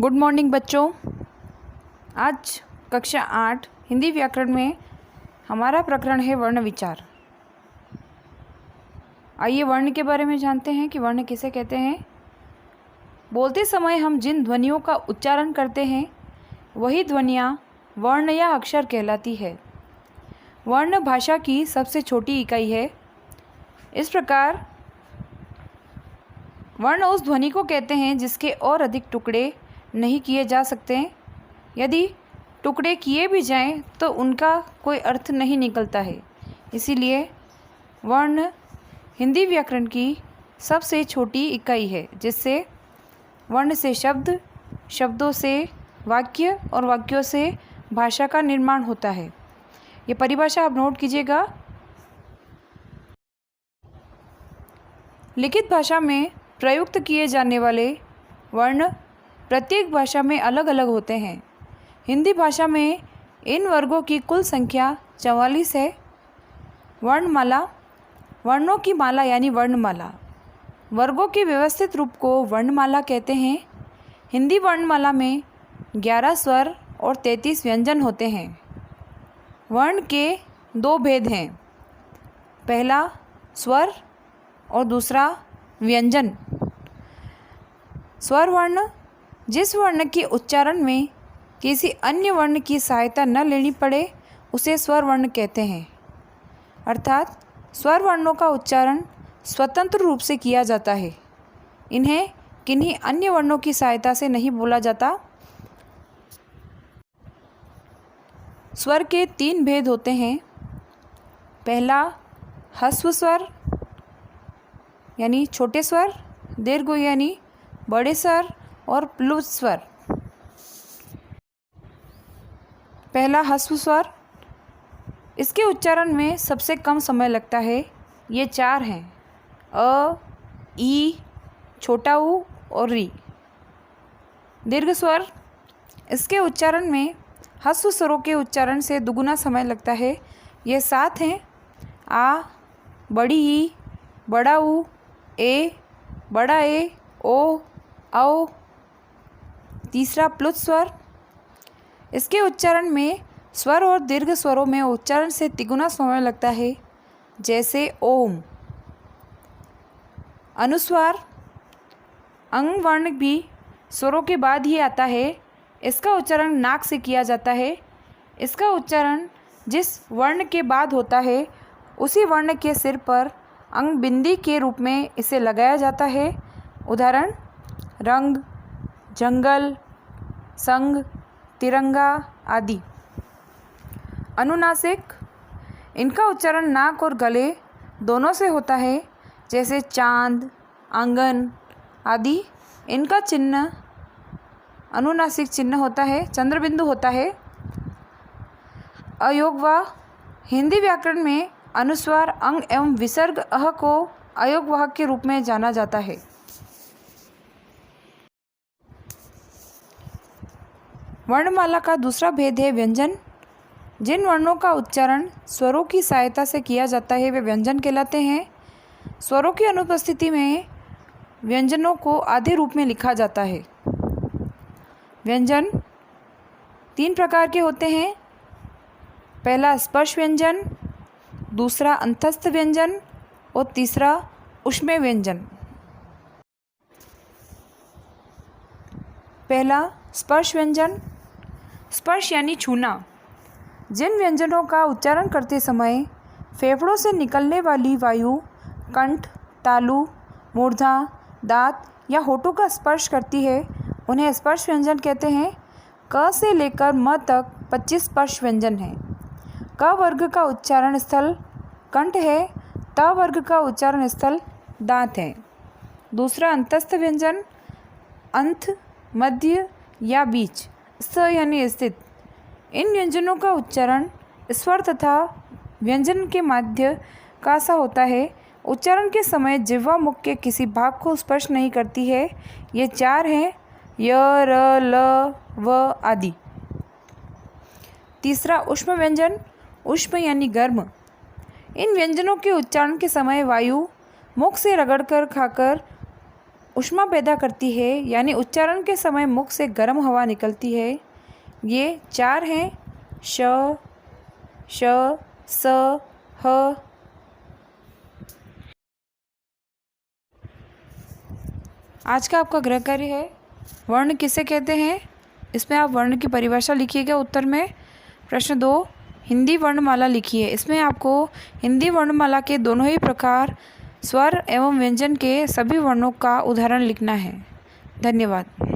Good morning बच्चों। आज कक्षा 8 हिंदी व्याकरण में हमारा प्रकरण है वर्ण विचार। आइए वर्ण के बारे में जानते हैं कि वर्ण किसे कहते हैं। बोलते समय हम जिन ध्वनियों का उच्चारण करते हैं वही ध्वनियाँ वर्ण या अक्षर कहलाती है। वर्ण भाषा की सबसे छोटी इकाई है। इस प्रकार वर्ण उस ध्वनि को कहते हैं जिसके और अधिक टुकड़े नहीं किए जा सकते। यदि टुकड़े किए भी जाएं तो उनका कोई अर्थ नहीं निकलता है। इसीलिए वर्ण हिंदी व्याकरण की सबसे छोटी इकाई है, जिससे वर्ण से शब्द, शब्दों से वाक्य और वाक्यों से भाषा का निर्माण होता है। ये परिभाषा आप नोट कीजिएगा। लिखित भाषा में प्रयुक्त किए जाने वाले वर्ण प्रत्येक भाषा में अलग अलग होते हैं। हिंदी भाषा में इन वर्गों की कुल संख्या 44 है। वर्णमाला, वर्णों की माला यानी वर्णमाला। वर्गों के व्यवस्थित रूप को वर्णमाला कहते हैं। हिंदी वर्णमाला में 11 स्वर और 33 व्यंजन होते हैं। वर्ण के दो भेद हैं, पहला स्वर और दूसरा व्यंजन। स्वर वर्ण जिस वर्ण के उच्चारण में किसी अन्य वर्ण की सहायता न लेनी पड़े उसे स्वर वर्ण कहते हैं। अर्थात स्वर वर्णों का उच्चारण स्वतंत्र रूप से किया जाता है। इन्हें किन्हीं अन्य वर्णों की सहायता से नहीं बोला जाता। स्वर के 3 भेद होते हैं। पहला ह्रस्व स्वर यानी छोटे स्वर, दीर्घ यानी बड़े स्वर और प्लुत स्वर। पहला ह्रस्व स्वर, इसके उच्चारण में सबसे कम समय लगता है। ये 4 हैं, अ, ई, छोटा ऊ और री। दीर्घ स्वर, इसके उच्चारण में ह्रस्व स्वरों के उच्चारण से दुगुना समय लगता है। ये 7 हैं, आ, बड़ी ई, बड़ा ऊ, ए, बड़ा ए, ओ, औ। तीसरा प्लुत स्वर, इसके उच्चारण में स्वर और दीर्घ स्वरों में उच्चारण से तिगुना समय लगता है, जैसे ओम। अनुस्वार, अंग वर्ण भी स्वरों के बाद ही आता है। इसका उच्चारण नाक से किया जाता है। इसका उच्चारण जिस वर्ण के बाद होता है उसी वर्ण के सिर पर अंग बिंदी के रूप में इसे लगाया जाता है। उदाहरण रंग, जंगल, संग, तिरंगा आदि। अनुनासिक, इनका उच्चारण नाक और गले दोनों से होता है, जैसे चांद, आंगन आदि। इनका चिन्ह अनुनासिक चिन्ह होता है, चंद्रबिंदु होता है। अयोगवाह, हिंदी व्याकरण में अनुस्वार, अंग एवं विसर्ग अह को अयोगवाह के रूप में जाना जाता है। वर्णमाला का दूसरा भेद है व्यंजन। जिन वर्णों का उच्चारण स्वरों की सहायता से किया जाता है वे व्यंजन कहलाते हैं। स्वरों की अनुपस्थिति में व्यंजनों को आधे रूप में लिखा जाता है। व्यंजन 3 प्रकार के होते हैं। पहला स्पर्श व्यंजन, दूसरा अंतस्थ व्यंजन और तीसरा ऊष्मेय व्यंजन। पहला स्पर्श व्यंजन। स्पर्श यानी छूना। जिन व्यंजनों का उच्चारण करते समय फेफड़ों से निकलने वाली वायु कंठ, तालु, मूर्धा, दांत या होठों का स्पर्श करती है उन्हें स्पर्श व्यंजन कहते हैं। क से लेकर म तक 25 स्पर्श व्यंजन हैं। क वर्ग का उच्चारण स्थल कंठ है। त वर्ग का उच्चारण स्थल दांत है। दूसरा अंतस्थ व्यंजन, अंत, मध्य या बीच, स यानी स्थित। इन व्यंजनों का उच्चारण स्वर तथा व्यंजन के मध्य का सा होता है। उच्चारण के समय जिह्वा मुख के किसी भाग को स्पर्श नहीं करती है। ये 4 हैं, य, र, ल, व आदि। तीसरा ऊष्म व्यंजन, ऊष्म यानी गर्म। इन व्यंजनों के उच्चारण के समय वायु मुख से रगड़कर खाकर ऊष्मा पैदा करती है यानी उच्चारण के समय मुख से गर्म हवा निकलती है। ये 4 हैं: श, श, स, ह। आज का आपका गृह कार्य है वर्ण किसे कहते हैं। इसमें आप वर्ण की परिभाषा लिखिएगा। उत्तर में प्रश्न 2 हिंदी वर्णमाला लिखिए। इसमें आपको हिंदी वर्णमाला के दोनों ही प्रकार स्वर एवं व्यंजन के सभी वर्णों का उदाहरण लिखना है। धन्यवाद।